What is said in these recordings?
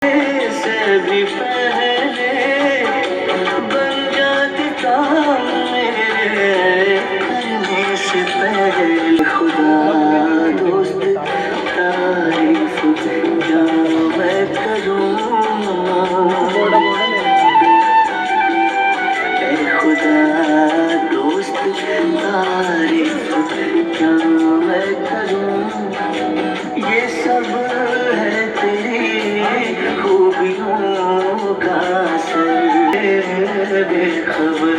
से भी पहले बन जाती काम मेरे करने से पहले। खुदा दोस्त तारीफ क्या मैं करूं, खुदा दोस्त तारीफ क्या मैं करूं। ये सब है तेरी खूबियों का असर बेखबर।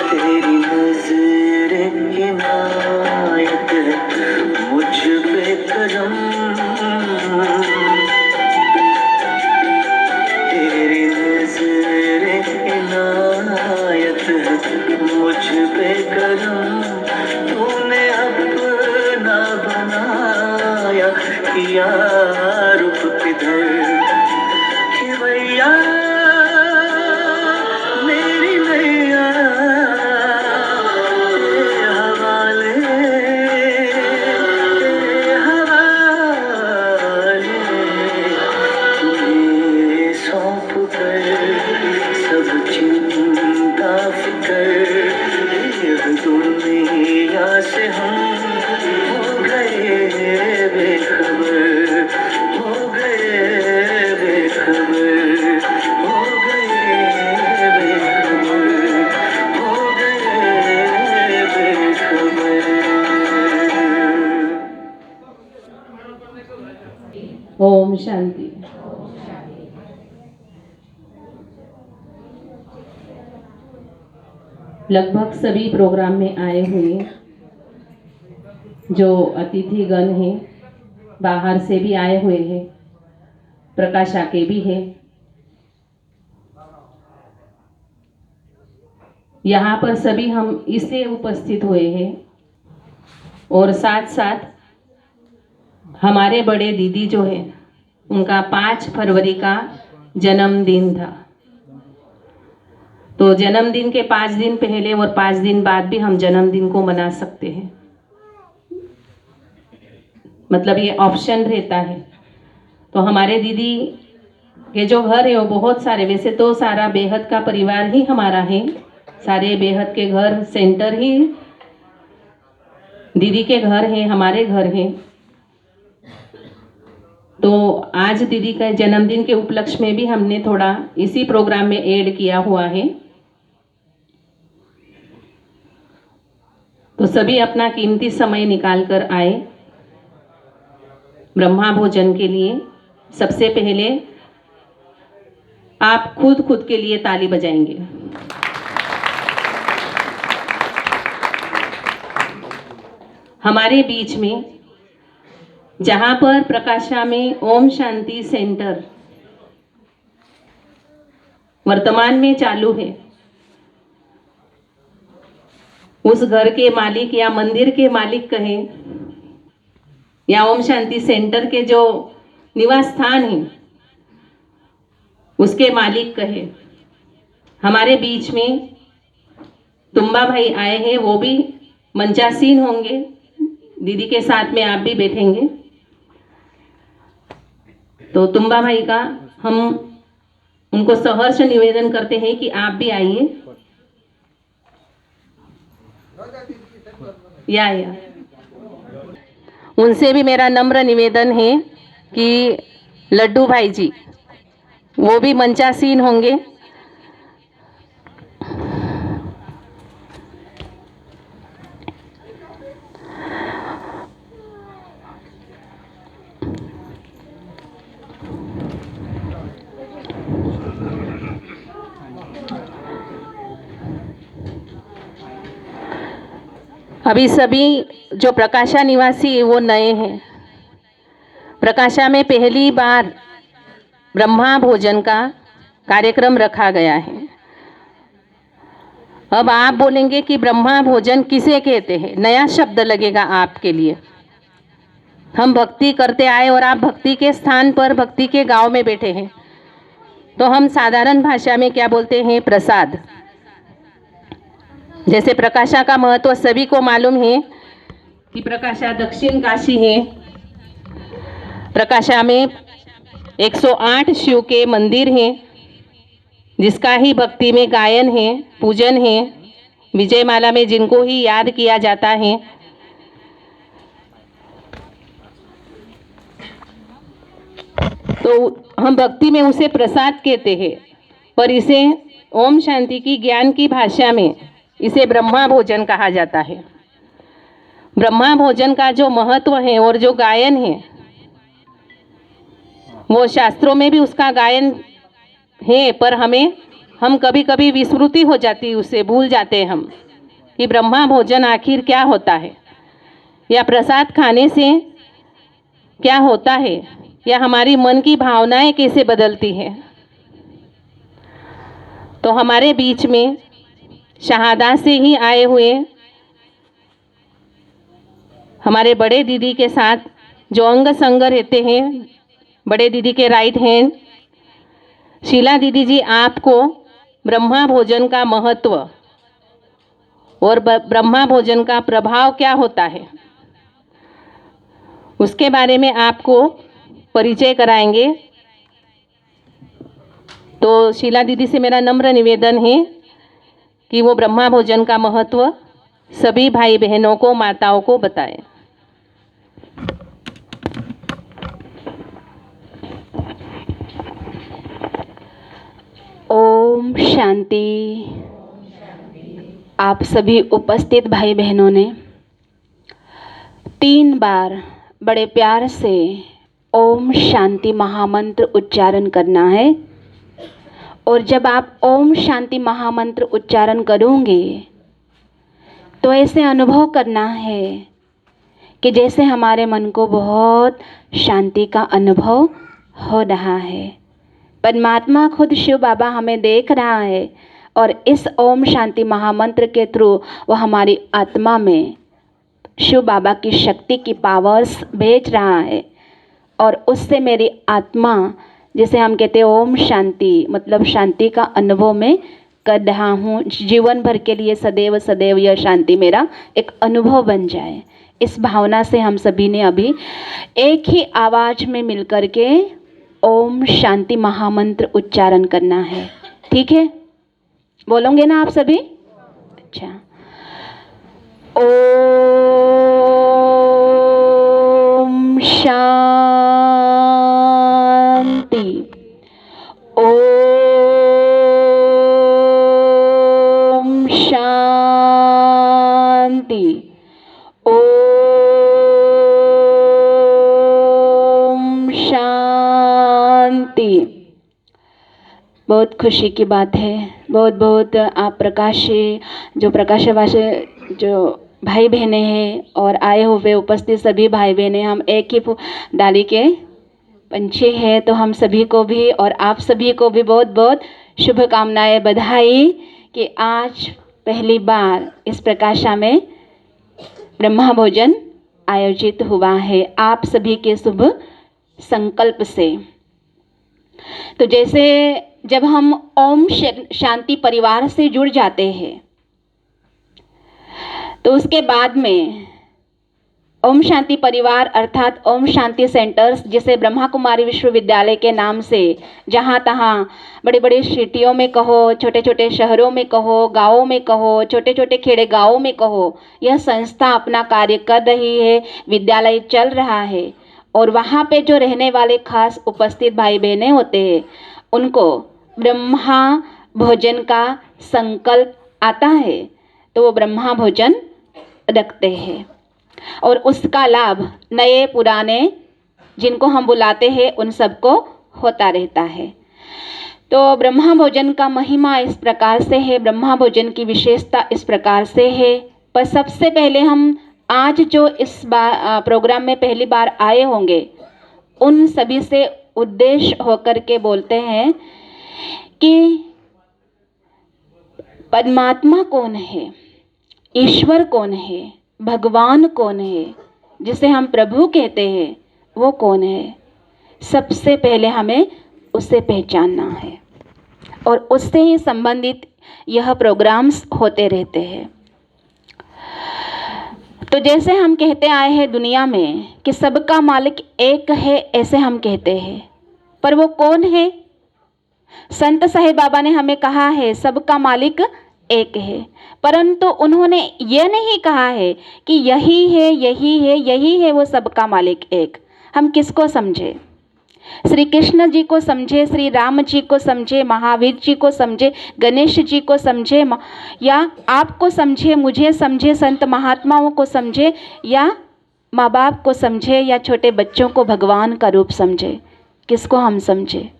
तेरी नजर इनायत मुझ पे करम, तेरी नजर इनायत मुझ पे करम। तूने अपना बनाया किया रुख किधर कि भैया दुनिया से हम हो गए बेखबर, हो गए बेखबर, हो गए बेखबर, हो गए बेखबर। ओम शांति। लगभग सभी प्रोग्राम में आए हुए जो अतिथिगण हैं, बाहर से भी आए हुए हैं, प्रकाशा के भी हैं, यहाँ पर सभी हम इसलिए उपस्थित हुए हैं और साथ साथ हमारे बड़े दीदी जो है उनका 5 फरवरी का जन्मदिन था। तो जन्मदिन के 5 दिन पहले और 5 दिन बाद भी हम जन्मदिन को मना सकते हैं, मतलब ये ऑप्शन रहता है। तो हमारे दीदी के जो घर है वो बहुत सारे, वैसे तो सारा बेहद का परिवार ही हमारा है, सारे बेहद के घर सेंटर ही दीदी के घर हैं, हमारे घर हैं। तो आज दीदी का जन्मदिन के उपलक्ष्य में भी हमने थोड़ा इसी प्रोग्राम में ऐड किया हुआ है। तो सभी अपना कीमती समय निकाल कर आए ब्रह्मा भोजन के लिए। सबसे पहले आप खुद के लिए ताली बजाएंगे। हमारे बीच में जहां पर प्रकाशा में ओम शांति सेंटर वर्तमान में चालू है, उस घर के मालिक या मंदिर के मालिक कहें या ओम शांति सेंटर के जो निवास स्थान है उसके मालिक कहे, हमारे बीच में तुम्बा भाई आए हैं। वो भी मंचासीन होंगे, दीदी के साथ में आप भी बैठेंगे। तो तुम्बा भाई का हम उनको सहर्ष निवेदन करते हैं कि आप भी आइए। या उनसे भी मेरा नम्र निवेदन है कि लड्डू भाई जी वो भी मंचासीन होंगे। अभी सभी जो प्रकाशा निवासी वो नए हैं। प्रकाशा में पहली बार ब्रह्मा भोजन का कार्यक्रम रखा गया है। अब आप बोलेंगे कि ब्रह्मा भोजन किसे कहते हैं, नया शब्द लगेगा आपके लिए। हम भक्ति करते आए और आप भक्ति के स्थान पर, भक्ति के गांव में बैठे हैं, तो हम साधारण भाषा में क्या बोलते हैं, प्रसाद। जैसे प्रकाशा का महत्व सभी को मालूम है कि प्रकाशा दक्षिण काशी है। प्रकाशा में 108 शिव के मंदिर हैं, जिसका ही भक्ति में गायन है, पूजन है। विजयमाला में जिनको ही याद किया जाता है। तो हम भक्ति में उसे प्रसाद कहते हैं, पर इसे ओम शांति की ज्ञान की भाषा में इसे ब्रह्मा भोजन कहा जाता है। ब्रह्मा भोजन का जो महत्व है और जो गायन है, वो शास्त्रों में भी उसका गायन है, पर हम कभी कभी विस्मृति हो जाती है, उससे भूल जाते हैं हम कि ब्रह्मा भोजन आखिर क्या होता है, या प्रसाद खाने से क्या होता है, या हमारी मन की भावनाएं कैसे बदलती है। तो हमारे बीच में शहादा से ही आए हुए हमारे बड़े दीदी के साथ जो अंग संग रहते हैं, बड़े दीदी के राइट हैंड शीला दीदी जी, आपको ब्रह्मा भोजन का महत्व और ब्रह्मा भोजन का प्रभाव क्या होता है उसके बारे में आपको परिचय कराएंगे। तो शीला दीदी से मेरा नम्र निवेदन है कि वो ब्रह्मा भोजन का महत्व सभी भाई बहनों को, माताओं को बताएं। ओम शांति। आप सभी उपस्थित भाई बहनों ने 3 बार बड़े प्यार से ओम शांति महामंत्र उच्चारण करना है। और जब आप ओम शांति महामंत्र उच्चारण करोगे तो ऐसे अनुभव करना है कि जैसे हमारे मन को बहुत शांति का अनुभव हो रहा है। परमात्मा खुद शिव बाबा हमें देख रहा है और इस ओम शांति महामंत्र के थ्रू वो हमारी आत्मा में शिव बाबा की शक्ति की पावर्स भेज रहा है। और उससे मेरी आत्मा, जिसे हम कहते हैं ओम शांति, मतलब शांति का अनुभव मैं कर रहा हूँ। जीवन भर के लिए सदैव सदैव यह शांति मेरा एक अनुभव बन जाए, इस भावना से हम सभी ने अभी एक ही आवाज़ में मिलकर के ओम शांति महामंत्र उच्चारण करना है। ठीक है, बोलोगे ना आप सभी? अच्छा। ओम शांति। ओम शांति। ओम शांति। बहुत खुशी की बात है। बहुत बहुत आप जो प्रकाशवासी जो भाई बहनें हैं और आए हुए उपस्थित सभी भाई बहनें, हम एक ही डाली के पंछी हैं। तो हम सभी को भी और आप सभी को भी बहुत बहुत शुभकामनाएं, बधाई कि आज पहली बार इस प्रकाशा में ब्रह्मा भोजन आयोजित हुआ है आप सभी के शुभ संकल्प से। तो जैसे जब हम ओम शांति परिवार से जुड़ जाते हैं तो उसके बाद में ओम शांति परिवार अर्थात ओम शांति सेंटर्स, जिसे ब्रह्मा कुमारी विश्वविद्यालय के नाम से जहाँ तहाँ बड़ी बड़ी सिटियों में कहो, छोटे छोटे शहरों में कहो, गाँवों में कहो, छोटे छोटे खेड़े गाँवों में कहो, यह संस्था अपना कार्य कर रही है, विद्यालय चल रहा है। और वहाँ पे जो रहने वाले खास उपस्थित भाई बहनें होते हैं उनको ब्रह्मा भोजन का संकल्प आता है तो वो ब्रह्मा भोजन रखते हैं और उसका लाभ नए पुराने जिनको हम बुलाते हैं उन सबको होता रहता है। तो ब्रह्मा भोजन का महिमा इस प्रकार से है, ब्रह्मा भोजन की विशेषता इस प्रकार से है। पर सबसे पहले हम आज जो इस प्रोग्राम में पहली बार आए होंगे उन सभी से उद्देश्य होकर के बोलते हैं कि परमात्मा कौन है, ईश्वर कौन है, भगवान कौन है, जिसे हम प्रभु कहते हैं वो कौन है। सबसे पहले हमें उसे पहचानना है और उससे ही संबंधित यह प्रोग्राम्स होते रहते हैं। तो जैसे हम कहते आए हैं दुनिया में कि सबका मालिक एक है, ऐसे हम कहते हैं, पर वो कौन है? संत साहिब बाबा ने हमें कहा है सबका मालिक एक है, परंतु उन्होंने यह नहीं कहा है कि यही है यही है यही है वो सबका मालिक एक। हम किसको समझे? श्री कृष्ण जी को समझे, श्री राम जी को समझे, महावीर जी को समझे, गणेश जी को समझे, या आपको समझे, मुझे समझे, संत महात्माओं को समझे, या माँ बाप को समझे, या छोटे बच्चों को भगवान का रूप समझे? किसको हम समझे?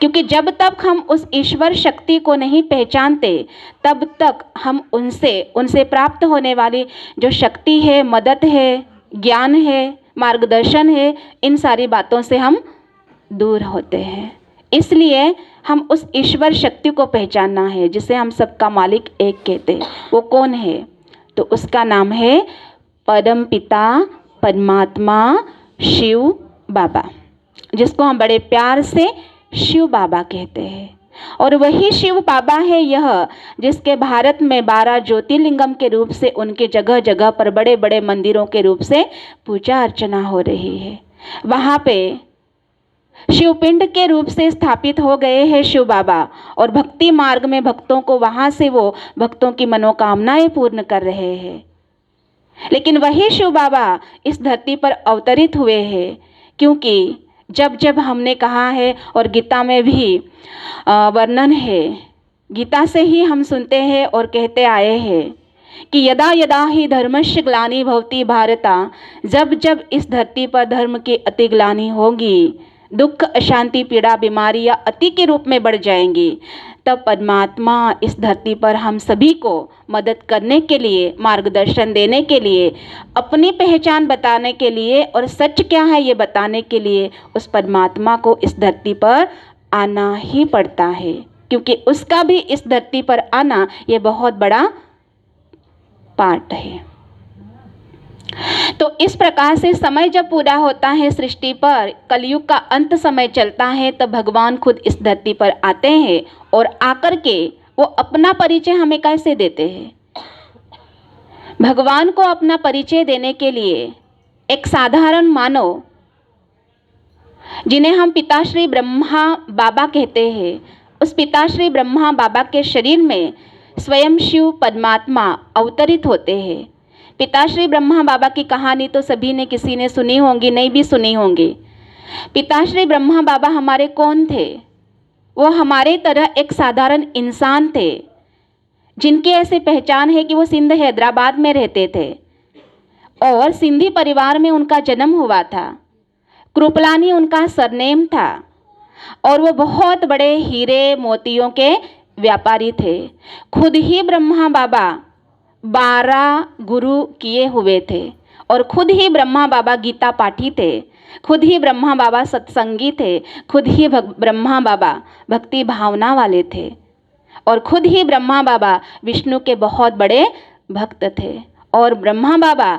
क्योंकि जब तक हम उस ईश्वर शक्ति को नहीं पहचानते तब तक हम उनसे प्राप्त होने वाली जो शक्ति है, मदद है, ज्ञान है, मार्गदर्शन है, इन सारी बातों से हम दूर होते हैं। इसलिए हम उस ईश्वर शक्ति को पहचानना है जिसे हम सबका मालिक एक कहते हैं। वो कौन है? तो उसका नाम है परम पिता परमात्मा शिव बाबा, जिसको हम बड़े प्यार से शिव बाबा कहते हैं। और वही शिव बाबा है यह जिसके भारत में 12 ज्योतिर्लिंगम के रूप से उनके जगह जगह पर बड़े बड़े मंदिरों के रूप से पूजा अर्चना हो रही है। वहाँ पे शिवपिंड के रूप से स्थापित हो गए हैं शिव बाबा, और भक्ति मार्ग में भक्तों को वहाँ से वो भक्तों की मनोकामनाएं पूर्ण कर रहे हैं। लेकिन वही शिव बाबा इस धरती पर अवतरित हुए हैं, क्योंकि जब जब हमने कहा है और गीता में भी वर्णन है, गीता से ही हम सुनते हैं और कहते आए हैं कि यदा यदा ही धर्मस्य ग्लानि भवति भारता, जब जब इस धरती पर धर्म की अति ग्लानि होगी, दुख अशांति पीड़ा बीमारियां अति के रूप में बढ़ जाएंगी, तब परमात्मा इस धरती पर हम सभी को मदद करने के लिए, मार्गदर्शन देने के लिए, अपनी पहचान बताने के लिए और सच क्या है ये बताने के लिए उस परमात्मा को इस धरती पर आना ही पड़ता है, क्योंकि उसका भी इस धरती पर आना ये बहुत बड़ा पार्ट है। तो इस प्रकार से समय जब पूरा होता है सृष्टि पर, कलयुग का अंत समय चलता है, तब भगवान खुद इस धरती पर आते हैं और आकर के वो अपना परिचय हमें कैसे देते हैं? भगवान को अपना परिचय देने के लिए एक साधारण मानव, जिन्हें हम पिताश्री ब्रह्मा बाबा कहते हैं, उस पिताश्री ब्रह्मा बाबा के शरीर में स्वयं शिव परमात्मा अवतरित होते हैं। पिताश्री ब्रह्मा बाबा की कहानी तो सभी ने किसी ने सुनी होगी, नहीं भी सुनी होंगी। पिताश्री ब्रह्मा बाबा हमारे कौन थे? वो हमारे तरह एक साधारण इंसान थे, जिनकी ऐसी पहचान है कि वो सिंध हैदराबाद में रहते थे और सिंधी परिवार में उनका जन्म हुआ था। कृपलानी उनका सरनेम था और वो बहुत बड़े हीरे मोतियों के व्यापारी थे। खुद ही ब्रह्मा बाबा 12 गुरु किए हुए थे और खुद ही ब्रह्मा बाबा गीता पाठी थे, खुद ही ब्रह्मा बाबा सत्संगी थे, खुद ही ब्रह्मा बाबा भक्ति भावना वाले थे और खुद ही ब्रह्मा बाबा विष्णु के बहुत बड़े भक्त थे। और ब्रह्मा बाबा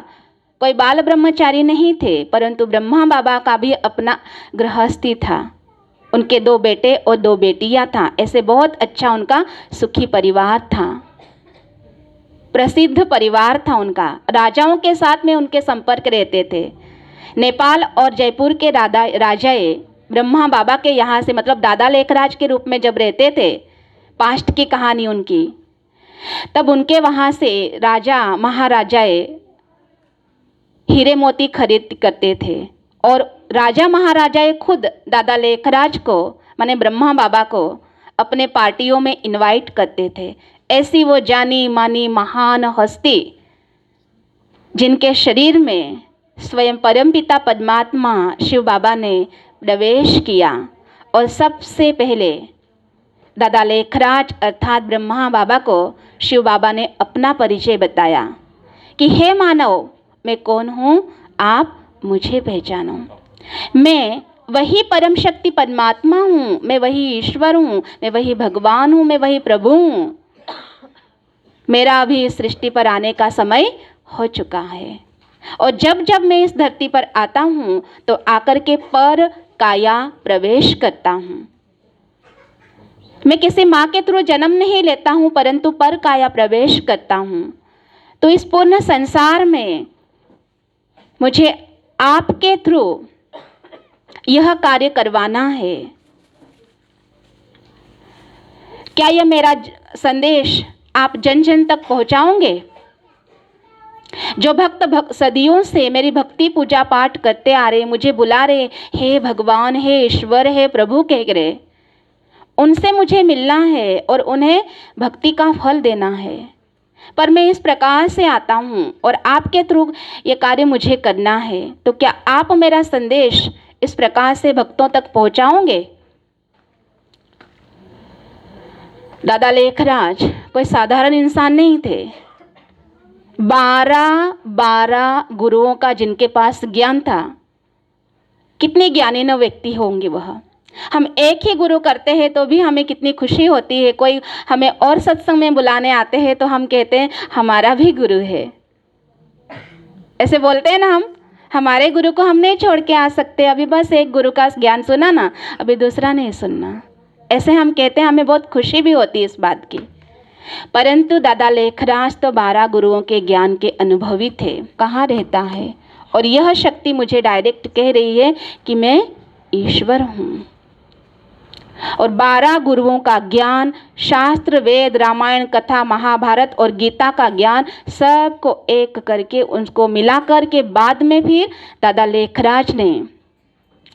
कोई बाल ब्रह्मचारी नहीं थे, परंतु ब्रह्मा बाबा का भी अपना गृहस्थी था। उनके 2 बेटे और 2 बेटियां था। ऐसे बहुत अच्छा उनका सुखी परिवार था, प्रसिद्ध परिवार था उनका। राजाओं के साथ में उनके संपर्क रहते थे। नेपाल और जयपुर के राजाए ब्रह्मा बाबा के यहाँ से, मतलब दादा लेखराज के रूप में जब रहते थे, पास्ट की कहानी उनकी, तब उनके वहाँ से राजा महाराजाए हीरे मोती खरीद करते थे और राजा महाराजाए खुद दादा लेखराज को, माने ब्रह्मा बाबा को अपने पार्टियों में इनवाइट करते थे। ऐसी वो जानी मानी महान हस्ती जिनके शरीर में स्वयं परमपिता परमात्मा शिव बाबा ने प्रवेश किया और सबसे पहले दादा लेखराज अर्थात ब्रह्मा बाबा को शिव बाबा ने अपना परिचय बताया कि हे मानव, मैं कौन हूँ, आप मुझे पहचानो। मैं वही परम शक्ति परमात्मा हूँ, मैं वही ईश्वर हूँ, मैं वही भगवान हूँ, मैं वही प्रभु हूँ। मेरा अभी इस सृष्टि पर आने का समय हो चुका है और जब जब मैं इस धरती पर आता हूँ तो आकर के पर काया प्रवेश करता हूँ। मैं किसी माँ के थ्रू जन्म नहीं लेता हूँ परंतु पर काया प्रवेश करता हूँ। तो इस पूर्ण संसार में मुझे आपके थ्रू यह कार्य करवाना है। क्या यह मेरा संदेश आप जन जन तक पहुंचाओगे? जो भक्त सदियों से मेरी भक्ति पूजा पाठ करते आ रहे, मुझे बुला रहे, हे भगवान, हे ईश्वर, हे प्रभु कह रहे, उनसे मुझे मिलना है और उन्हें भक्ति का फल देना है। पर मैं इस प्रकार से आता हूँ और आपके थ्रू ये कार्य मुझे करना है। तो क्या आप मेरा संदेश इस प्रकार से भक्तों तक पहुँचाओगे? दादा लेखराज कोई साधारण इंसान नहीं थे। 12 गुरुओं का जिनके पास ज्ञान था। कितने ज्ञानी न व्यक्ति होंगे वह। हम एक ही गुरु करते हैं तो भी हमें कितनी खुशी होती है। कोई हमें और सत्संग में बुलाने आते हैं तो हम कहते हैं हमारा भी गुरु है। ऐसे बोलते हैं ना, हम हमारे गुरु को हम नहीं छोड़ के आ सकते। अभी बस एक गुरु का ज्ञान सुना ना, अभी दूसरा नहीं सुनना, ऐसे हम कहते हैं। हमें बहुत खुशी भी होती है इस बात की। परंतु दादा लेखराज तो 12 गुरुओं के ज्ञान के अनुभवी थे। कहाँ रहता है? और यह शक्ति मुझे डायरेक्ट कह रही है कि मैं ईश्वर हूँ। और 12 गुरुओं का ज्ञान, शास्त्र, वेद, रामायण, कथा, महाभारत और गीता का ज्ञान सबको एक करके उनको मिला करके बाद में फिर दादा लेखराज ने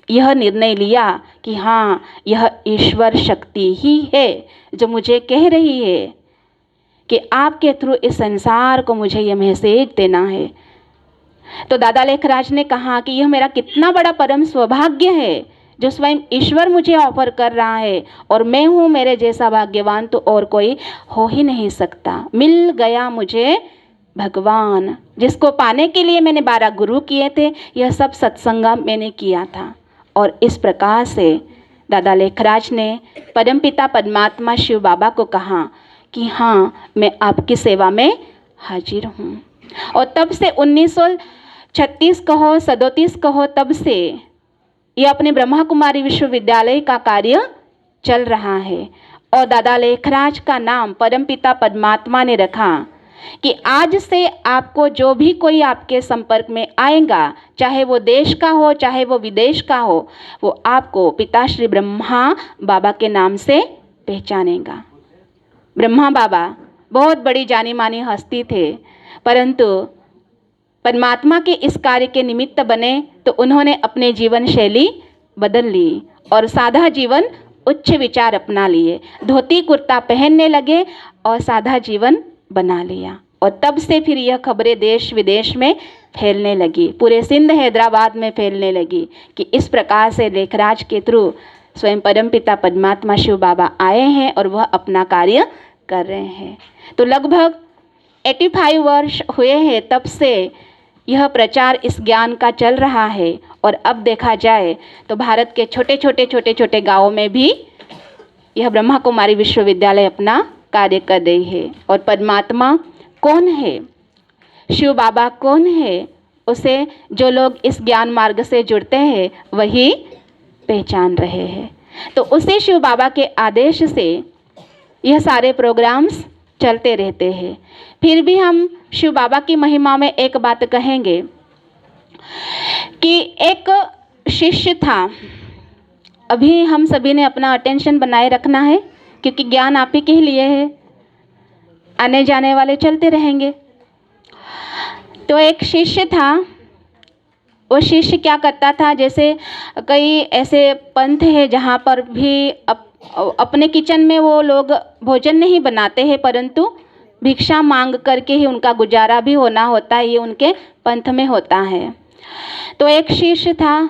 यह निर्णय लिया कि हाँ, यह ईश्वर शक्ति ही है जो मुझे कह रही है कि आपके थ्रू इस संसार को मुझे यह मैसेज देना है। तो दादा लेखराज ने कहा कि यह मेरा कितना बड़ा परम सौभाग्य है जो स्वयं ईश्वर मुझे ऑफर कर रहा है और मैं हूँ, मेरे जैसा भाग्यवान तो और कोई हो ही नहीं सकता। मिल गया मुझे भगवान, जिसको पाने के लिए मैंने 12 गुरु किए थे। यह सब सत्संग मैंने किया था। और इस प्रकार से दादा लेखराज ने परमपिता परमात्मा शिव बाबा को कहा कि हाँ, मैं आपकी सेवा में हाजिर हूँ। और तब से 1936 कहो, 37 कहो, तब से यह अपने ब्रह्मा कुमारी विश्वविद्यालय का कार्य चल रहा है। और दादा लेखराज का नाम परमपिता परमात्मा ने रखा कि आज से आपको जो भी कोई आपके संपर्क में आएगा, चाहे वो देश का हो चाहे वो विदेश का हो, वो आपको पिता श्री ब्रह्मा बाबा के नाम से पहचानेगा। ब्रह्मा बाबा बहुत बड़ी जानी मानी हस्ती थे, परंतु परमात्मा के इस कार्य के निमित्त बने तो उन्होंने अपने जीवन शैली बदल ली और सादा जीवन, उच्च विचार अपना लिए। धोती कुर्ता पहनने लगे और सादा जीवन बना लिया। और तब से फिर यह खबरें देश विदेश में फैलने लगी, पूरे सिंध हैदराबाद में फैलने लगी कि इस प्रकार से लेखराज के थ्रू स्वयं परमपिता परमात्मा शिव बाबा आए हैं और वह अपना कार्य कर रहे हैं। तो लगभग 85 वर्ष हुए हैं तब से यह प्रचार इस ज्ञान का चल रहा है। और अब देखा जाए तो भारत के छोटे छोटे गाँवों में भी यह ब्रह्मा कुमारी विश्वविद्यालय अपना कार्य कर रही है। और परमात्मा कौन है, शिव बाबा कौन है, उसे जो लोग इस ज्ञान मार्ग से जुड़ते हैं वही पहचान रहे हैं। तो उसी शिव बाबा के आदेश से यह सारे प्रोग्राम्स चलते रहते हैं। फिर भी हम शिव बाबा की महिमा में एक बात कहेंगे कि एक शिष्य था। अभी हम सभी ने अपना अटेंशन बनाए रखना है क्योंकि ज्ञान आप ही के लिए है, आने जाने वाले चलते रहेंगे। तो एक शिष्य था, वो शिष्य क्या करता था, जैसे कई ऐसे पंथ है जहाँ पर भी अपने किचन में वो लोग भोजन नहीं बनाते हैं, परंतु भिक्षा मांग करके ही उनका गुजारा भी होना होता है, ये उनके पंथ में होता है। तो एक शिष्य था,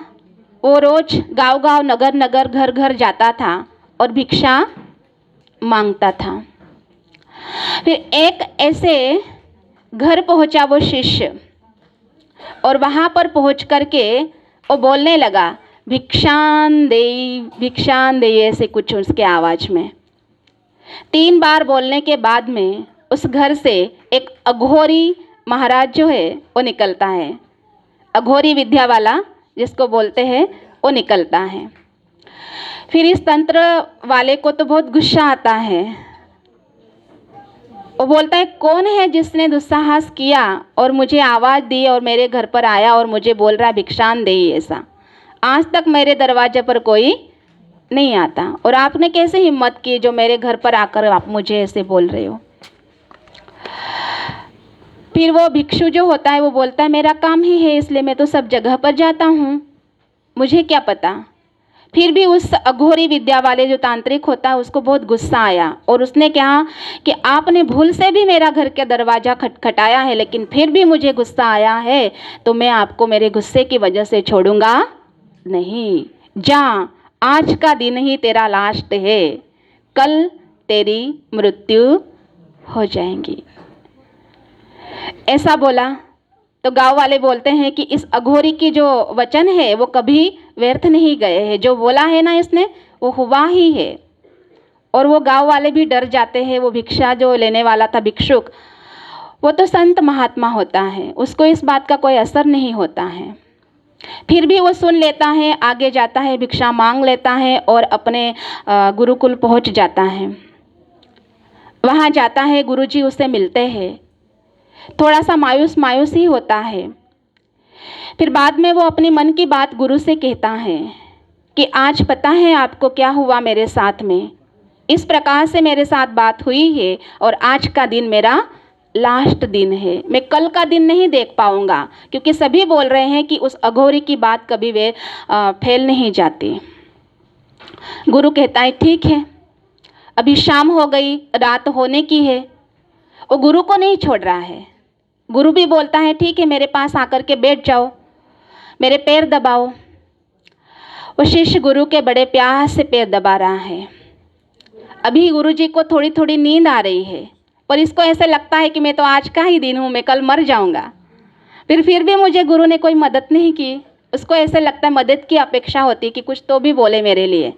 वो रोज गांव-गांव, नगर-नगर, घर-घर जाता था और भिक्षा मांगता था। फिर एक ऐसे घर पहुंचा वो शिष्य, और वहाँ पर पहुँच करके वो बोलने लगा, भिक्षान दे, ऐसे कुछ उसके आवाज़ में। 3 बार बोलने के बाद में उस घर से एक अघोरी महाराज जो है वो निकलता है। अघोरी विद्या वाला जिसको बोलते हैं वो निकलता है। फिर इस तंत्र वाले को तो बहुत गुस्सा आता है। वो बोलता है, कौन है जिसने दुस्साहस किया और मुझे आवाज़ दी और मेरे घर पर आया और मुझे बोल रहा है भिक्षान दे। ऐसा आज तक मेरे दरवाजे पर कोई नहीं आता, और आपने कैसे हिम्मत की जो मेरे घर पर आकर आप मुझे ऐसे बोल रहे हो। फिर वो भिक्षु जो होता है वो बोलता है, मेरा काम ही है इसलिए मैं तो सब जगह पर जाता हूँ, मुझे क्या पता। फिर भी उस अघोरी विद्या वाले जो तांत्रिक होता है उसको बहुत गुस्सा आया, और उसने कहा कि आपने भूल से भी मेरा घर का दरवाज़ा खटखटाया है, लेकिन फिर भी मुझे गुस्सा आया है, तो मैं आपको मेरे गुस्से की वजह से छोड़ूंगा नहीं। जा, आज का दिन ही तेरा लास्ट है, कल तेरी मृत्यु हो जाएगी। ऐसा बोला तो गांव वाले बोलते हैं कि इस अघोरी की जो वचन है वो कभी व्यर्थ नहीं गए हैं, जो बोला है ना इसने वो हुआ ही है। और वो गांव वाले भी डर जाते हैं। वो भिक्षा जो लेने वाला था भिक्षुक, वो तो संत महात्मा होता है, उसको इस बात का कोई असर नहीं होता है। फिर भी वो सुन लेता है, आगे जाता है, भिक्षा मांग लेता है और अपने गुरुकुल पहुंच जाता है। वहाँ जाता है, गुरुजी उससे मिलते हैं। थोड़ा सा मायूस ही होता है। फिर बाद में वो अपनी मन की बात गुरु से कहता है कि आज पता है आपको क्या हुआ मेरे साथ में, इस प्रकार से मेरे साथ बात हुई है और आज का दिन मेरा लास्ट दिन है, मैं कल का दिन नहीं देख पाऊंगा, क्योंकि सभी बोल रहे हैं कि उस अघोरी की बात कभी वे फैल नहीं जाती। गुरु कहता है ठीक है, अभी शाम हो गई, रात होने की है। वो गुरु को नहीं छोड़ रहा है। गुरु भी बोलता है ठीक है, मेरे पास आकर के बैठ जाओ, मेरे पैर दबाओ। वो शिष्य गुरु के बड़े प्यार से पैर दबा रहा है। अभी गुरु जी को थोड़ी थोड़ी नींद आ रही है, पर इसको ऐसे लगता है कि मैं तो आज का ही दिन हूँ, मैं कल मर जाऊँगा। फिर भी मुझे गुरु ने कोई मदद नहीं की। उसको ऐसे लगता है मदद की अपेक्षा होती कि कुछ तो भी बोले मेरे लिए।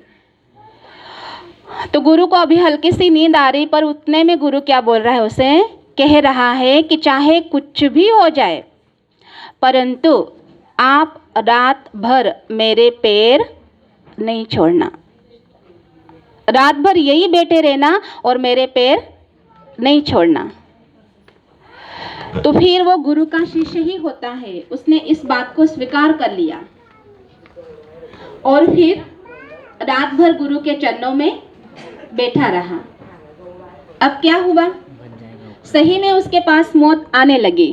तो गुरु को अभी हल्की सी नींद आ रही, पर उतने में गुरु क्या बोल रहा है, उसे कह रहा है कि चाहे कुछ भी हो जाए, परंतु आप रात भर मेरे पैर नहीं छोड़ना, रात भर यही बैठे रहना और मेरे पैर नहीं छोड़ना। तो फिर वो गुरु का शिष्य ही होता है, उसने इस बात को स्वीकार कर लिया और फिर रात भर गुरु के चरणों में बैठा रहा। अब क्या हुआ, सही में उसके पास मौत आने लगी।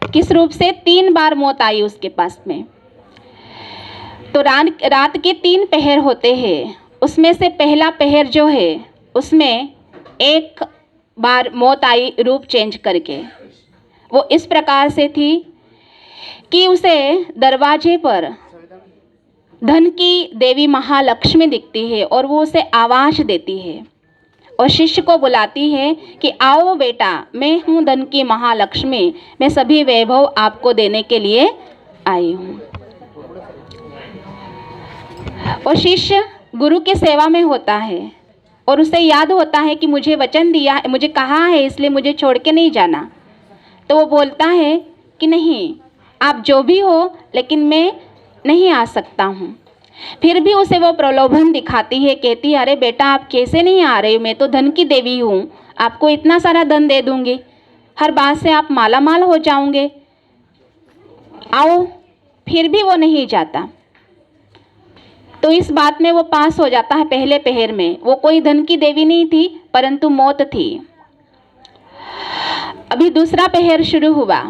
किस रूप से? 3 बार मौत आई उसके पास में। तो रात के 3 पहर होते हैं, उसमें से पहला पहर जो है उसमें एक बार मौत आई रूप चेंज करके। वो इस प्रकार से थी कि उसे दरवाजे पर धन की देवी महालक्ष्मी दिखती है और वो उसे आवाज देती है और शिष्य को बुलाती है कि आओ बेटा, मैं हूँ धन की महालक्ष्मी, मैं सभी वैभव आपको देने के लिए आई हूँ। और शिष्य गुरु की सेवा में होता है और उसे याद होता है कि मुझे वचन दिया, मुझे कहा है, इसलिए मुझे छोड़ के नहीं जाना। तो वो बोलता है कि नहीं, आप जो भी हो, लेकिन मैं नहीं आ सकता हूँ। फिर भी उसे वो प्रलोभन दिखाती है, कहती है अरे बेटा, आप कैसे नहीं आ रहे हो, मैं तो धन की देवी हूँ, आपको इतना सारा धन दे दूँगी, हर बात से आप माला माल हो जाओगे, आओ। फिर भी वो नहीं जाता। तो इस बात में वो पास हो जाता है पहले पहर में। वो कोई धन की देवी नहीं थी, परंतु मौत थी। अभी दूसरा पहर शुरू हुआ।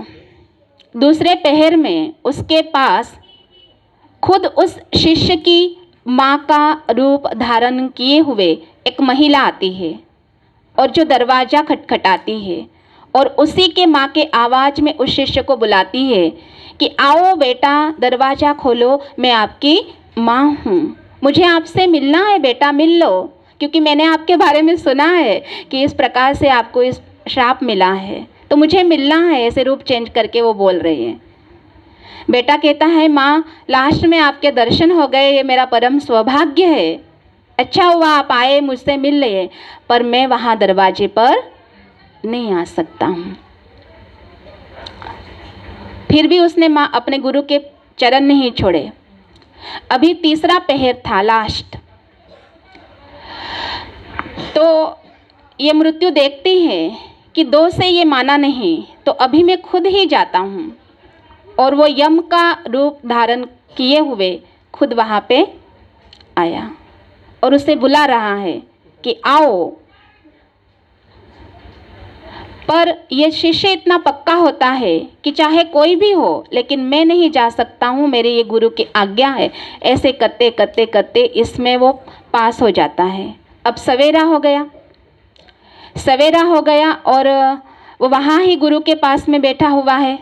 दूसरे पहर में उसके पास खुद उस शिष्य की माँ का रूप धारण किए हुए एक महिला आती है और जो दरवाज़ा खटखटाती है और उसी के माँ के आवाज़ में उस शिष्य को बुलाती है कि आओ बेटा दरवाज़ा खोलो, मैं आपकी माँ हूँ, मुझे आपसे मिलना है बेटा, मिल लो, क्योंकि मैंने आपके बारे में सुना है कि इस प्रकार से आपको इस श्राप मिला है, तो मुझे मिलना है। ऐसे रूप चेंज करके वो बोल रही है। बेटा कहता है माँ लास्ट में आपके दर्शन हो गए, ये मेरा परम सौभाग्य है, अच्छा हुआ आप आए, मुझसे मिल लिए, पर मैं वहाँ दरवाजे पर नहीं आ सकता हूँ। फिर भी उसने माँ अपने गुरु के चरण नहीं छोड़े। अभी तीसरा पहर था, लास्ट, तो ये मृत्यु देखती है कि 2 से ये माना नहीं, तो अभी मैं खुद ही जाता हूँ। और वो यम का रूप धारण किए हुए खुद वहाँ पे आया और उसे बुला रहा है कि आओ। पर ये शिष्य इतना पक्का होता है कि चाहे कोई भी हो, लेकिन मैं नहीं जा सकता हूँ, मेरे ये गुरु की आज्ञा है। ऐसे करते करते करते इसमें वो पास हो जाता है। अब सवेरा हो गया और वो वहाँ ही गुरु के पास में बैठा हुआ है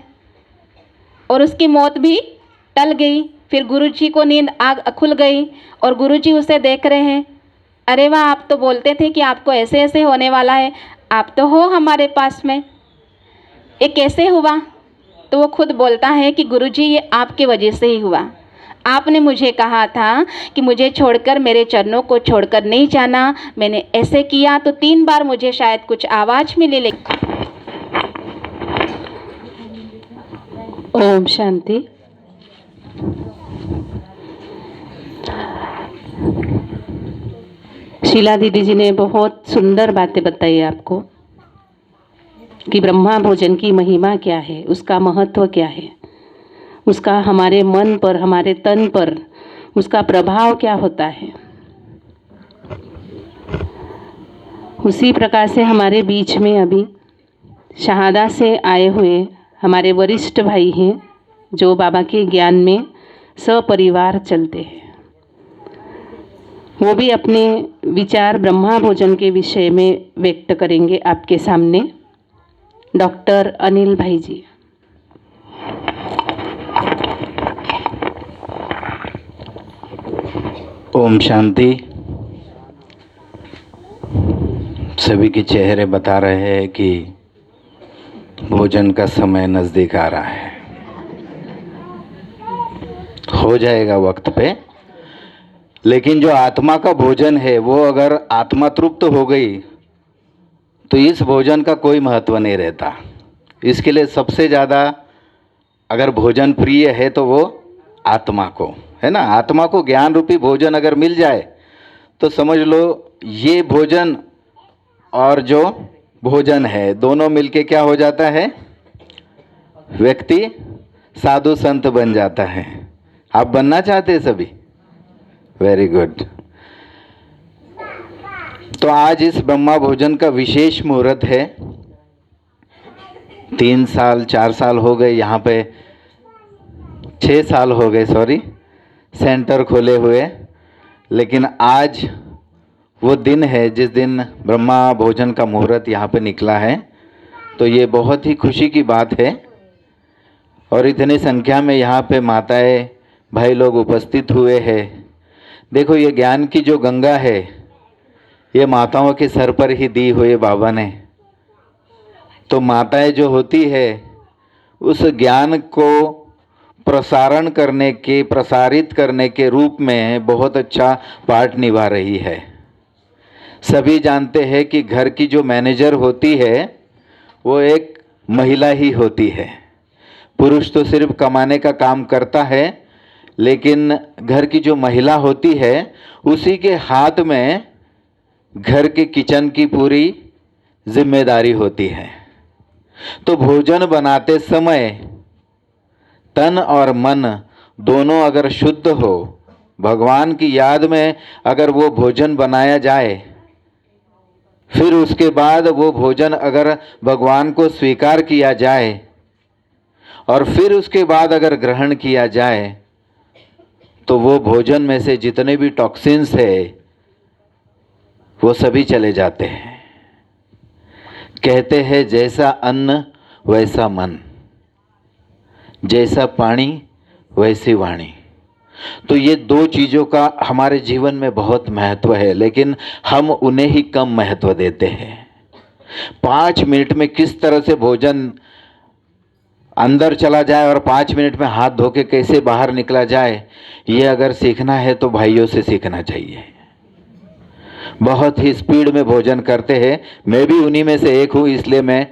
और उसकी मौत भी टल गई। फिर गुरुजी को नींद खुल गई और गुरुजी उसे देख रहे हैं, अरे वाह, आप तो बोलते थे कि आपको ऐसे ऐसे होने वाला है, आप तो हो हमारे पास में, ये कैसे हुआ? तो वो खुद बोलता है कि गुरुजी ये आपकी वजह से ही हुआ, आपने मुझे कहा था कि मुझे छोड़कर, मेरे चरणों को छोड़कर नहीं जाना, मैंने ऐसे किया तो 3 बार मुझे शायद कुछ आवाज़ मिली। लेकिन ओम शांति। शीला दीदी जी ने बहुत सुंदर बातें बताई आपको कि ब्रह्मा भोजन की महिमा क्या है, उसका महत्व क्या है, उसका हमारे मन पर, हमारे तन पर उसका प्रभाव क्या होता है। उसी प्रकार से हमारे बीच में अभी शहादा से आए हुए हमारे वरिष्ठ भाई हैं जो बाबा के ज्ञान में सपरिवार चलते हैं। वो भी अपने विचार ब्रह्मा भोजन के विषय में व्यक्त करेंगे आपके सामने। डॉक्टर अनिल भाई जी। ओम शांति। सभी के चेहरे बता रहे हैं कि भोजन का समय नज़दीक आ रहा है, हो जाएगा वक्त पे। लेकिन जो आत्मा का भोजन है वो अगर आत्मा तृप्त हो गई तो इस भोजन का कोई महत्व नहीं रहता। इसके लिए सबसे ज़्यादा अगर भोजन प्रिय है तो वो आत्मा को है ना। आत्मा को ज्ञान रूपी भोजन अगर मिल जाए तो समझ लो ये भोजन और जो भोजन है दोनों मिलके क्या हो जाता है, व्यक्ति साधु संत बन जाता है। आप बनना चाहते हैं सभी? Very good. तो आज इस ब्रह्मा भोजन का विशेष मुहूर्त है। 3 साल 4 साल हो गए, यहाँ पे 6 साल हो गए सेंटर खोले हुए, लेकिन आज वो दिन है जिस दिन ब्रह्मा भोजन का मुहूर्त यहाँ पे निकला है। तो ये बहुत ही खुशी की बात है और इतनी संख्या में यहाँ पे माताएं भाई लोग उपस्थित हुए हैं। देखो ये ज्ञान की जो गंगा है ये माताओं के सर पर ही दी हुई बाबा ने। तो माताएं जो होती है उस ज्ञान को प्रसारण करने के, प्रसारित करने के रूप में बहुत अच्छा पार्ट निभा रही है। सभी जानते हैं कि घर की जो मैनेजर होती है वो एक महिला ही होती है। पुरुष तो सिर्फ कमाने का काम करता है, लेकिन घर की जो महिला होती है उसी के हाथ में घर के किचन की पूरी जिम्मेदारी होती है। तो भोजन बनाते समय तन और मन दोनों अगर शुद्ध हो, भगवान की याद में अगर वो भोजन बनाया जाए, फिर उसके बाद वो भोजन अगर भगवान को स्वीकार किया जाए और फिर उसके बाद अगर ग्रहण किया जाए तो वो भोजन में से जितने भी टॉक्सिन्स है वो सभी चले जाते हैं। कहते हैं जैसा अन्न वैसा मन, जैसा पानी वैसी वाणी। तो ये दो चीज़ों का हमारे जीवन में बहुत महत्व है, लेकिन हम उन्हें ही कम महत्व देते हैं। 5 मिनट में किस तरह से भोजन अंदर चला जाए और 5 मिनट में हाथ धो के कैसे बाहर निकला जाए, ये अगर सीखना है तो भाइयों से सीखना चाहिए। बहुत ही स्पीड में भोजन करते हैं, मैं भी उन्हीं में से एक हूँ, इसलिए मैं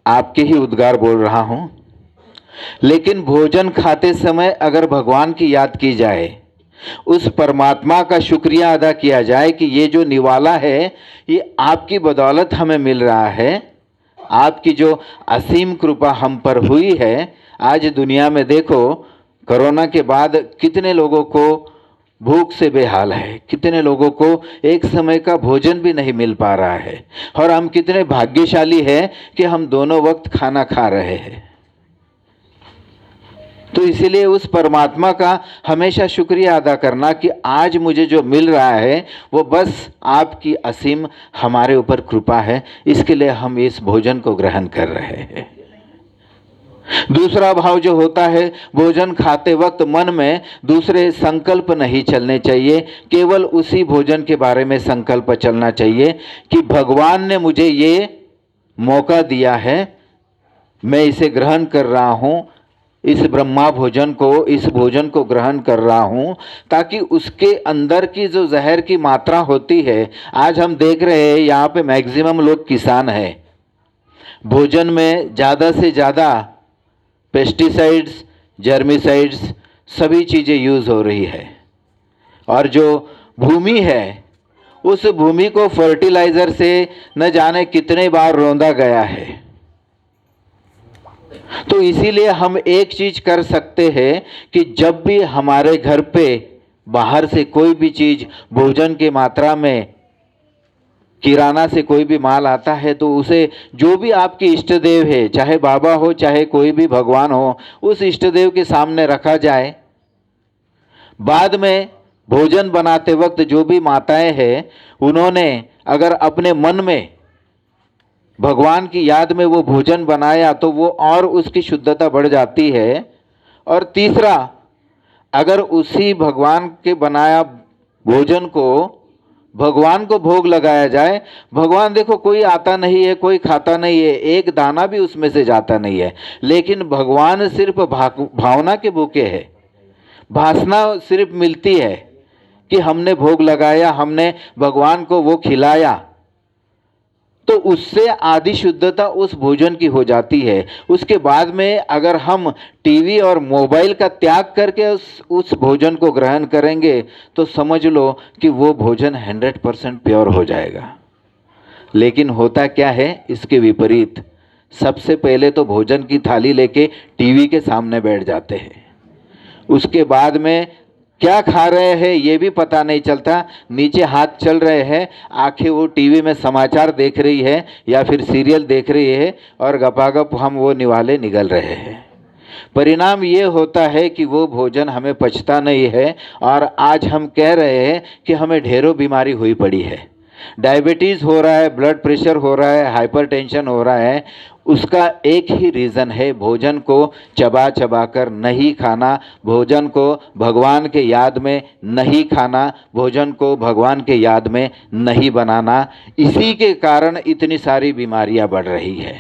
आपके ही उद्गार बोल रहा हूँ। लेकिन भोजन खाते समय अगर भगवान की याद की जाए, उस परमात्मा का शुक्रिया अदा किया जाए कि ये जो निवाला है ये आपकी बदौलत हमें मिल रहा है, आपकी जो असीम कृपा हम पर हुई है। आज दुनिया में देखो, कोरोना के बाद कितने लोगों को भूख से बेहाल है, कितने लोगों को एक समय का भोजन भी नहीं मिल पा रहा है, और हम कितने भाग्यशाली हैं कि हम दोनों वक्त खाना खा रहे हैं। तो इसीलिए उस परमात्मा का हमेशा शुक्रिया अदा करना कि आज मुझे जो मिल रहा है वो बस आपकी असीम हमारे ऊपर कृपा है, इसके लिए हम इस भोजन को ग्रहण कर रहे हैं। दूसरा भाव जो होता है, भोजन खाते वक्त मन में दूसरे संकल्प नहीं चलने चाहिए, केवल उसी भोजन के बारे में संकल्प चलना चाहिए कि भगवान ने मुझे ये मौका दिया है, मैं इसे ग्रहण कर रहा हूँ, इस ब्रह्मा भोजन को, इस भोजन को ग्रहण कर रहा हूँ, ताकि उसके अंदर की जो जहर की मात्रा होती है, आज हम देख रहे हैं यहाँ पे मैक्सिमम लोग किसान हैं, भोजन में ज़्यादा से ज़्यादा पेस्टिसाइड्स, जर्मिसाइड्स सभी चीज़ें यूज़ हो रही है, और जो भूमि है उस भूमि को फर्टिलाइज़र से न जाने कितने बार रौंदा गया है। तो इसीलिए हम एक चीज कर सकते हैं कि जब भी हमारे घर पे बाहर से कोई भी चीज भोजन की मात्रा में, किराना से कोई भी माल आता है, तो उसे जो भी आपकी इष्ट देव है, चाहे बाबा हो चाहे कोई भी भगवान हो, उस इष्ट देव के सामने रखा जाए। बाद में भोजन बनाते वक्त जो भी माताएं हैं, उन्होंने अगर अपने मन में भगवान की याद में वो भोजन बनाया तो वो और उसकी शुद्धता बढ़ जाती है। और तीसरा, अगर उसी भगवान के बनाया भोजन को भगवान को भोग लगाया जाए, भगवान देखो कोई आता नहीं है, कोई खाता नहीं है, एक दाना भी उसमें से जाता नहीं है, लेकिन भगवान सिर्फ भावना के भूखे है, भासना सिर्फ मिलती है कि हमने भोग लगाया, हमने भगवान को वो खिलाया, तो उससे आदि शुद्धता उस भोजन की हो जाती है। उसके बाद में अगर हम टीवी और मोबाइल का त्याग करके उस भोजन को ग्रहण करेंगे तो समझ लो कि वो भोजन 100% प्योर हो जाएगा। लेकिन होता क्या है, इसके विपरीत सबसे पहले तो भोजन की थाली लेके टीवी के सामने बैठ जाते हैं, उसके बाद में क्या खा रहे हैं ये भी पता नहीं चलता, नीचे हाथ चल रहे हैं, आंखें वो टीवी में समाचार देख रही है या फिर सीरियल देख रही है, और गपागप हम वो निवाले निगल रहे हैं। परिणाम ये होता है कि वो भोजन हमें पचता नहीं है, और आज हम कह रहे हैं कि हमें ढेरों बीमारी हुई पड़ी है, डायबिटीज़ हो रहा है, ब्लड प्रेशर हो रहा है, हाइपरटेंशन हो रहा है। उसका एक ही रीज़न है, भोजन को चबा चबा कर नहीं खाना, भोजन को भगवान के याद में नहीं खाना, भोजन को भगवान के याद में नहीं बनाना। इसी के कारण इतनी सारी बीमारियां बढ़ रही है।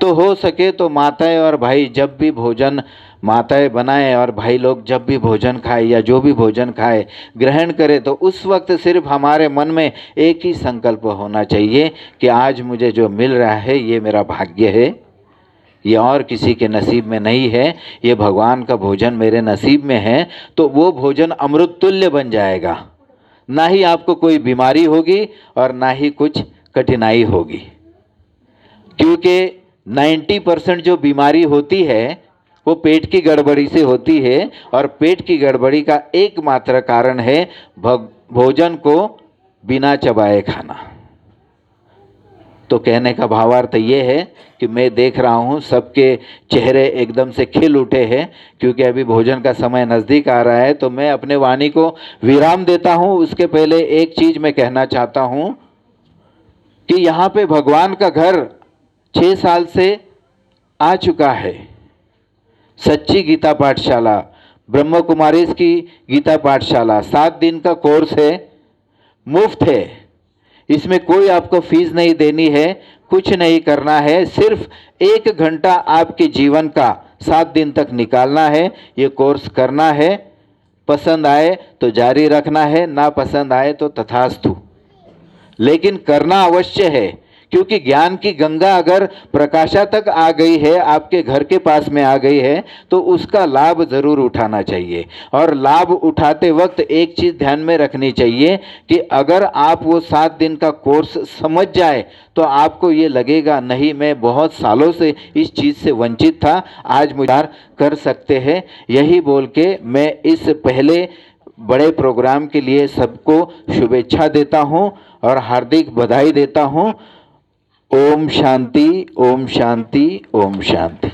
तो हो सके तो माताएं और भाई जब भी भोजन माताएं बनाएं और भाई लोग जब भी भोजन खाए या जो भी भोजन खाए ग्रहण करें, तो उस वक्त सिर्फ हमारे मन में एक ही संकल्प होना चाहिए कि आज मुझे जो मिल रहा है ये मेरा भाग्य है, ये और किसी के नसीब में नहीं है, ये भगवान का भोजन मेरे नसीब में है। तो वो भोजन अमृत तुल्य बन जाएगा, ना ही आपको कोई बीमारी होगी और ना ही कुछ कठिनाई होगी, क्योंकि 90% जो बीमारी होती है वो पेट की गड़बड़ी से होती है, और पेट की गड़बड़ी का एकमात्र कारण है भोजन को बिना चबाए खाना। तो कहने का भावार्थ ये है कि मैं देख रहा हूँ सबके चेहरे एकदम से खिल उठे हैं, क्योंकि अभी भोजन का समय नज़दीक आ रहा है। तो मैं अपने वाणी को विराम देता हूँ। उसके पहले एक चीज़ मैं कहना चाहता हूँ कि यहाँ पे भगवान का घर 6 साल से आ चुका है। सच्ची गीता पाठशाला, ब्रह्म कुमारीज की गीता पाठशाला 7 दिन का कोर्स है, मुफ्त है। इसमें कोई आपको फीस नहीं देनी है, कुछ नहीं करना है, सिर्फ 1 घंटा आपके जीवन का 7 दिन तक निकालना है, ये कोर्स करना है। पसंद आए तो जारी रखना है, ना पसंद आए तो तथास्तु, लेकिन करना अवश्य है। क्योंकि ज्ञान की गंगा अगर प्रकाशा तक आ गई है, आपके घर के पास में आ गई है, तो उसका लाभ ज़रूर उठाना चाहिए। और लाभ उठाते वक्त एक चीज़ ध्यान में रखनी चाहिए कि अगर आप वो 7 दिन का कोर्स समझ जाए तो आपको ये लगेगा नहीं, मैं बहुत सालों से इस चीज़ से वंचित था, आज मुझे कर सकते हैं। यही बोल के मैं इस पहले बड़े प्रोग्राम के लिए सबको शुभेच्छा देता हूँ और हार्दिक बधाई देता हूँ। ओम शांति, ओम शांति, ओम शांति।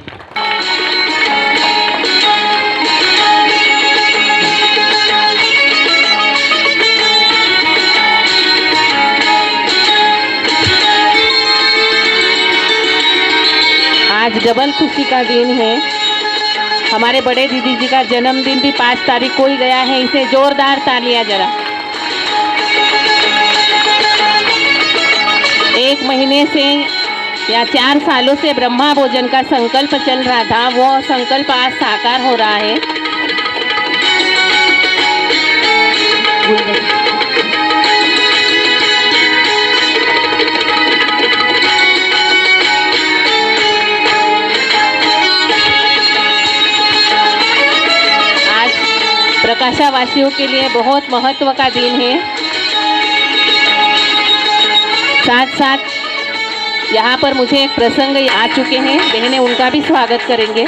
आज डबल खुशी का दिन है। हमारे बड़े दीदी जी का जन्मदिन भी 5 तारीख को ही गया है। इसे जोरदार तालियां जरा। 1 महीने से या 4 सालों से ब्रह्मा भोजन का संकल्प चल रहा था, वो संकल्प आज साकार हो रहा है। आज प्रकाशावासियों के लिए बहुत महत्व का दिन है। साथ साथ यहाँ पर मुझे एक प्रसंग आ चुके हैं, बहनें उनका भी स्वागत करेंगे।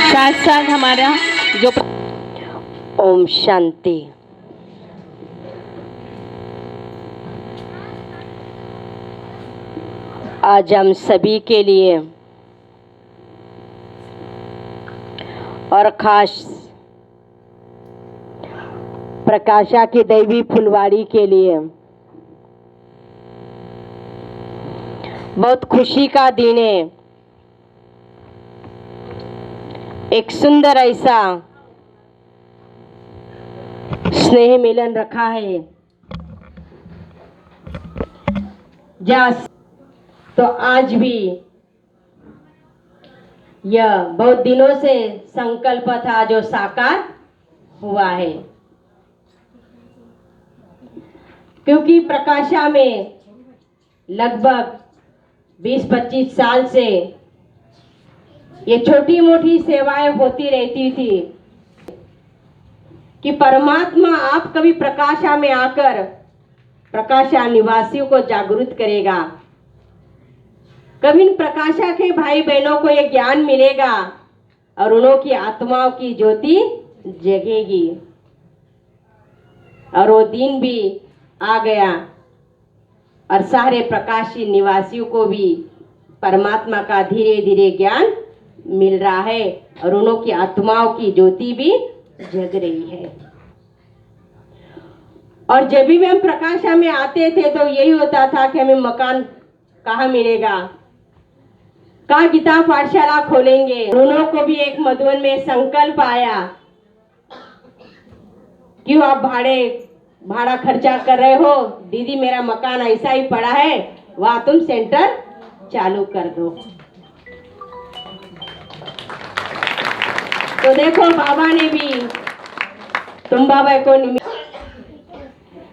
साथ साथ हमारा जो ओम शांति। आज हम सभी के लिए और खास प्रकाशा की दैवी फुलवाड़ी के लिए बहुत खुशी का दिन है। एक सुंदर ऐसा स्नेह मिलन रखा है जहाँ तो आज भी यह बहुत दिनों से संकल्प था जो साकार हुआ है। क्योंकि प्रकाशा में लगभग 20-25 साल से ये छोटी मोटी सेवाएं होती रहती थी कि परमात्मा आप कभी प्रकाशा में आकर प्रकाशा निवासियों को जागरूक करेगा, कभी इन प्रकाशा के भाई बहनों को ये ज्ञान मिलेगा और उन्हों की आत्माओं की ज्योति जगेगी। और वो दिन भी आ गया और सारे प्रकाशी निवासियों को भी परमात्मा का धीरे धीरे ज्ञान मिल रहा है और उन्हों की आत्माओं की ज्योति भी जग रही है। और जब भी हम प्रकाशा में आते थे तो यही होता था कि हमें मकान कहाँ मिलेगा, कहाँ गीता पाठशाला खोलेंगे। उन्हों को भी एक मधुबन में संकल्प आया, क्यों आप भाड़ा खर्चा कर रहे हो, दीदी मेरा मकान ऐसा ही पड़ा है, वहाँ तुम सेंटर चालू कर दो। तो देखो बाबा ने भी तुम बाबा को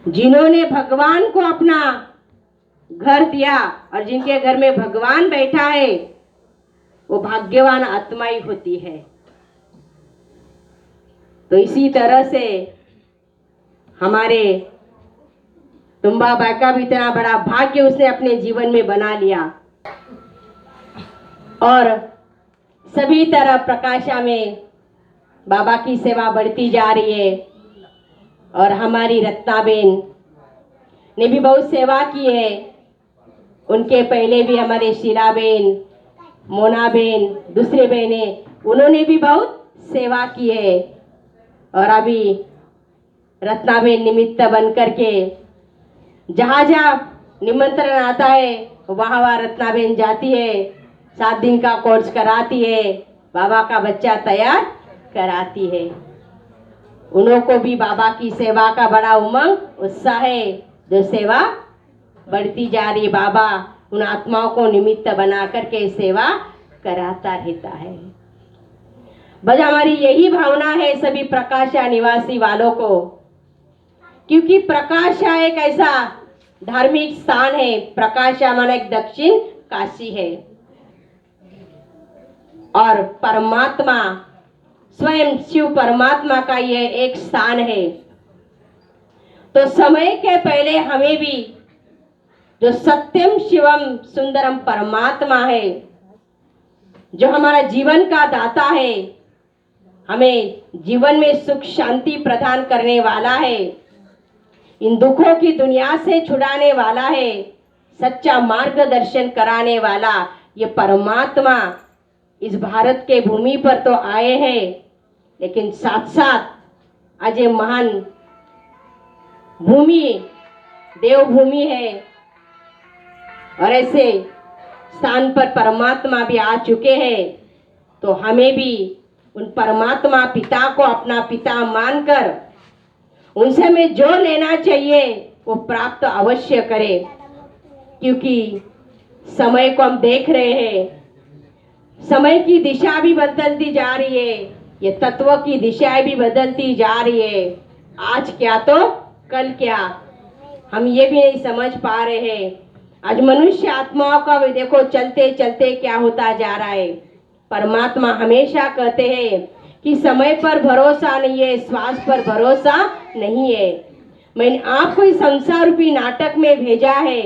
जिन्होंने भगवान को अपना घर दिया और जिनके घर में भगवान बैठा है वो भाग्यवान आत्मा ही होती है। तो इसी तरह से हमारे तुम बाबा का भी इतना बड़ा भाग्य उसने अपने जीवन में बना लिया। और सभी तरह प्रकाशा में बाबा की सेवा बढ़ती जा रही है। और हमारी रत्नाबेन ने भी बहुत सेवा की है। उनके पहले भी हमारे शीलाबेन, मोनाबेन, दूसरे बहनें, उन्होंने भी बहुत सेवा की है। और अभी रत्नाबेन निमित्त बन करके जहाँ जहाँ निमंत्रण आता है वहाँ वहाँ रत्नाबेन जाती है, 7 दिन का कोर्स कराती है, बाबा का बच्चा तैयार कराती है। उन्हों को भी बाबा की सेवा का बड़ा उमंग, उत्साह है, जो सेवा बढ़ती जा रही। बाबा उन आत्माओं को निमित्त बना करके सेवा कराता रहता है। बस हमारी यही भावना है सभी प्रकाशा निवासी वालों को, क्योंकि प्रकाशा एक ऐसा धार्मिक स्थान है। प्रकाशा माना एक दक्षिण काशी है और परमात्मा स्वयं शिव परमात्मा का यह एक स्थान है। तो समय के पहले हमें भी जो सत्यम शिवम सुंदरम परमात्मा है, जो हमारा जीवन का दाता है, हमें जीवन में सुख शांति प्रदान करने वाला है, इन दुखों की दुनिया से छुड़ाने वाला है, सच्चा मार्गदर्शन कराने वाला ये परमात्मा इस भारत के भूमि पर तो आए हैं, लेकिन साथ साथ आज ये महान भूमि देवभूमि है और ऐसे स्थान पर परमात्मा भी आ चुके हैं। तो हमें भी उन परमात्मा पिता को अपना पिता मानकर उनसे हमें जो लेना चाहिए वो प्राप्त अवश्य करें, क्योंकि समय को हम देख रहे हैं, समय की दिशा भी बदलती जा रही है, ये तत्व की दिशाएं भी बदलती जा रही है। आज क्या तो कल क्या, हम ये भी नहीं समझ पा रहे हैं। आज मनुष्य आत्माओं का भी देखो चलते चलते क्या होता जा रहा है। परमात्मा हमेशा कहते हैं कि समय पर भरोसा नहीं है, श्वास पर भरोसा नहीं है। मैंने आपको इस संसार रूपी नाटक में भेजा है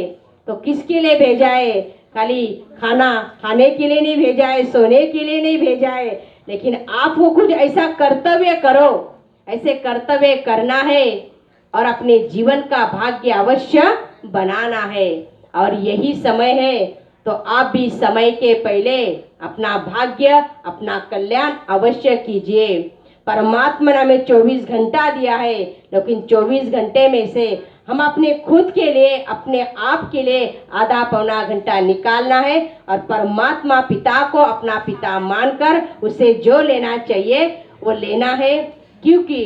तो किसके लिए भेजा है? खाली खाना खाने के लिए नहीं भेजा है, सोने के लिए नहीं भेजा है, लेकिन आपको कुछ ऐसा कर्तव्य करो, ऐसे कर्तव्य करना है और अपने जीवन का भाग्य अवश्य बनाना है। और यही समय है, तो आप भी समय के पहले अपना भाग्य, अपना कल्याण अवश्य कीजिए। परमात्मा ने हमें 24 घंटा दिया है, लेकिन 24 घंटे में से हम अपने खुद के लिए, अपने आप के लिए आधा पौना घंटा निकालना है और परमात्मा पिता को अपना पिता मानकर उसे जो लेना चाहिए वो लेना है। क्योंकि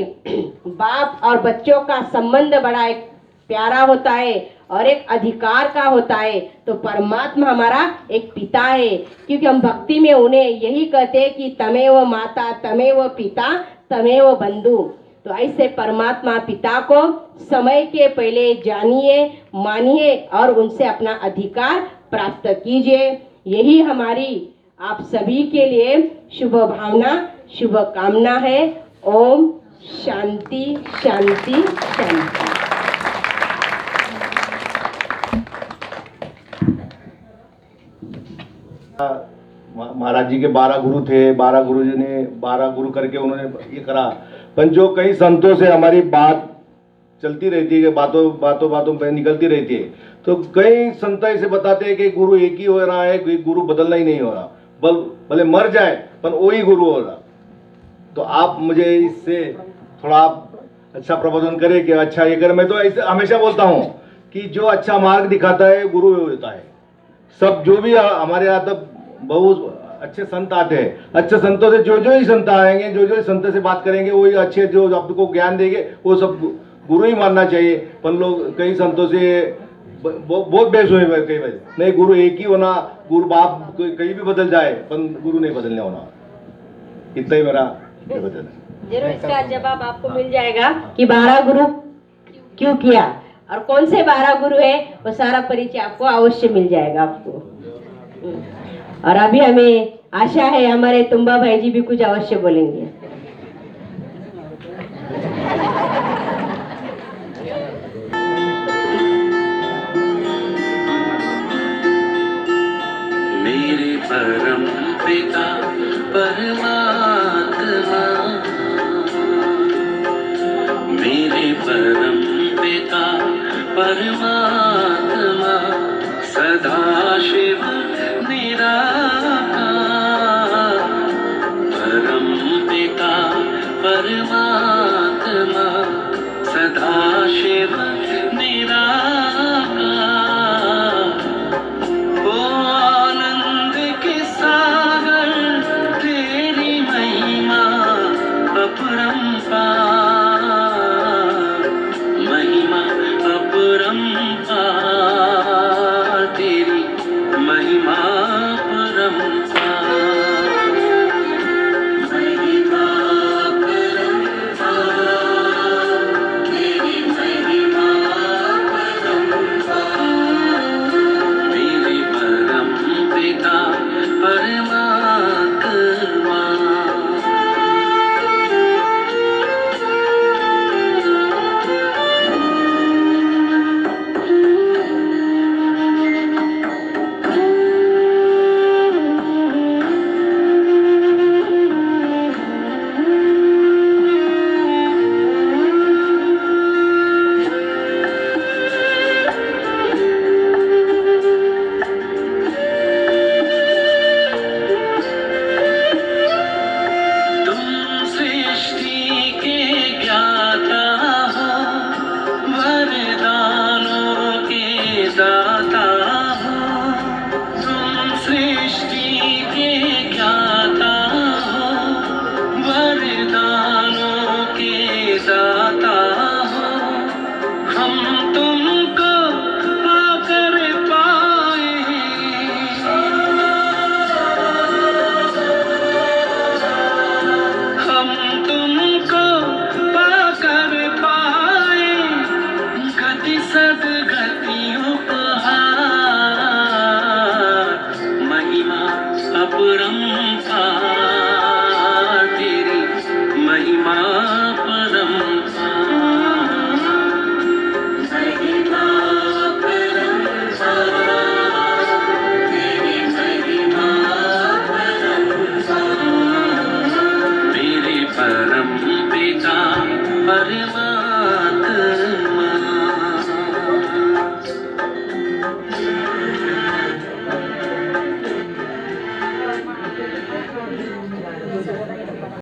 बाप और बच्चों का संबंध बड़ा एक प्यारा होता है और एक अधिकार का होता है। तो परमात्मा हमारा एक पिता है, क्योंकि हम भक्ति में उन्हें यही कहते हैं कि तमेव माता, तमेव पिता, तमेव बंधु। तो ऐसे परमात्मा पिता को समय के पहले जानिए, मानिए और उनसे अपना अधिकार प्राप्त कीजिए। यही हमारी आप सभी के लिए शुभ भावना, शुभ कामना है। ओम शांति शांति शांति। महाराज जी के 12 गुरु थे, 12 गुरु जी ने 12 गुरु करके उन्होंने ये करा। पर जो कई संतों से हमारी बात चलती रहती है, बातों पे निकलती रहती है, तो कई संत ऐसे बताते हैं कि गुरु एक ही हो रहा है, गुरु बदलना ही नहीं हो रहा, भले मर जाए पर वही गुरु हो रहा। तो आप मुझे इससे थोड़ा अच्छा प्रबोधन करें कि अच्छा ये करें। मैं तो ऐसे हमेशा बोलता हूँ कि जो अच्छा मार्ग दिखाता है गुरु होता है। सब जो भी हमारे यहाँ तक बहुत अच्छे संत आते हैं, अच्छे संतों से जो ही संत आएंगे, जो ही संत से बात करेंगे, वही अच्छे जो आपको ज्ञान देंगे वो सब गुरु ही मानना चाहिए। पर लोग कई संतों से बहुत बहस हुई है कई बार, नहीं गुरु एक ही होना, गुरु बाप कहीं भी बदल जाए पर गुरु नहीं बदलने होना। इतना ही मेरा निवेदन है। जरूर इसका जवाब आपको मिल जाएगा कि 12 गुरु क्यों किया और कौन से 12 गुरु है, वो सारा परिचय आपको अवश्य मिल जाएगा आपको। और अभी हमें आशा है हमारे तुम्बा भाई जी भी कुछ अवश्य बोलेंगे। मेरे परम पिता परमात्मा, मेरे परम पिता परमात्मा, सदा शिव निराकार, परम पिता परमात्मा, सदा शिव निराकार। ओ आनंद के सागर तेरी महिमा अपरंपार, महिमा अपरंपार, तेरी महिमा